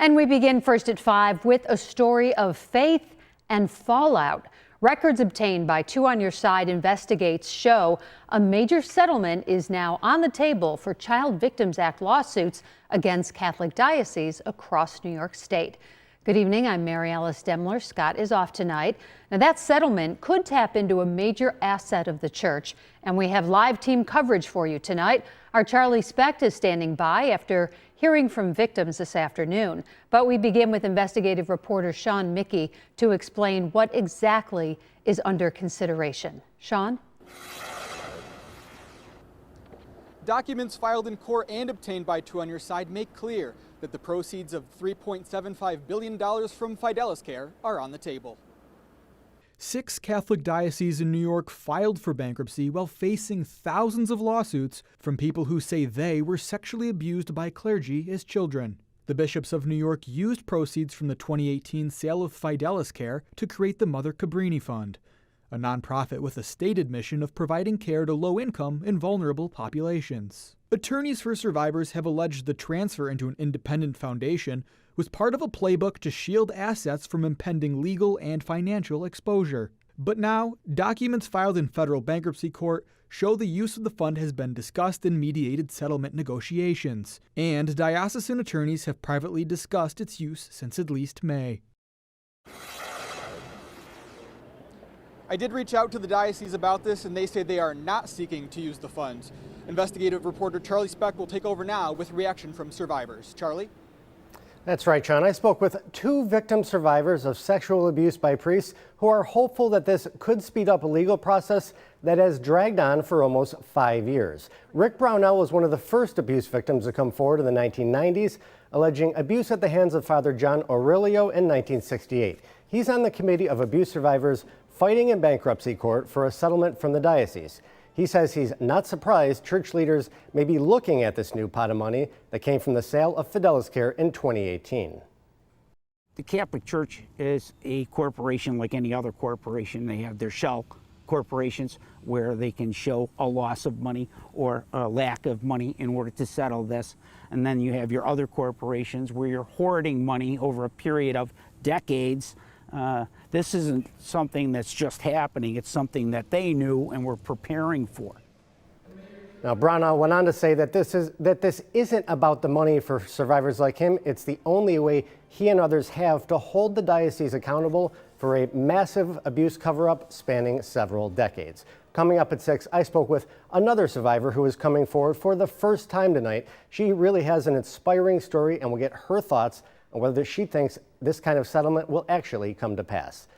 And we begin first at 5 with a story of faith and fallout. Records obtained by Two on Your Side Investigates show a major settlement is now on the table for Child Victims Act lawsuits against Catholic dioceses across New York State. Good evening, I'm Mary Alice Demler. Scott is off tonight. Now that settlement could tap into a major asset of the church, and we have live team coverage for you tonight. Our Charlie Specht is standing by after hearing from victims this afternoon. But we begin with investigative reporter Sean Mickey to explain what exactly is under consideration. Sean? Documents filed in court and obtained by Two on Your Side make clear that the proceeds of $3.75 billion from Fidelis Care are on the table. 6 Catholic dioceses in New York filed for bankruptcy while facing thousands of lawsuits from people who say they were sexually abused by clergy as children. The bishops of New York used proceeds from the 2018 sale of Fidelis Care to create the Mother Cabrini Fund, a nonprofit with a stated mission of providing care to low-income and vulnerable populations. Attorneys for survivors have alleged the transfer into an independent foundation was part of a playbook to shield assets from impending legal and financial exposure. But now, documents filed in federal bankruptcy court show the use of the fund has been discussed in mediated settlement negotiations, and diocesan attorneys have privately discussed its use since at least May. I did reach out to the diocese about this, and they say they are not seeking to use the funds. Investigative reporter Charlie Specht will take over now with reaction from survivors. Charlie? That's right, Sean. I spoke with 2 victim survivors of sexual abuse by priests who are hopeful that this could speed up a legal process that has dragged on for almost 5 years. Rick Brownell was one of the first abuse victims to come forward in the 1990s, alleging abuse at the hands of Father John Aurelio in 1968. He's on the committee of abuse survivors fighting in bankruptcy court for a settlement from the diocese. He says he's not surprised church leaders may be looking at this new pot of money that came from the sale of Fidelis Care in 2018. The Catholic Church is a corporation like any other corporation. They have their shell corporations where they can show a loss of money or a lack of money in order to settle this. And then you have your other corporations where you're hoarding money over a period of decades. This isn't something that's just happening. It's something that they knew and were preparing for. Now, Brownell went on to say that this isn't about the money for survivors like him. It's the only way he and others have to hold the diocese accountable for a massive abuse cover-up spanning several decades. Coming up at 6, I spoke with another survivor who is coming forward for the first time tonight. She really has an inspiring story, and we'll get her thoughts on whether she thinks this kind of settlement will actually come to pass.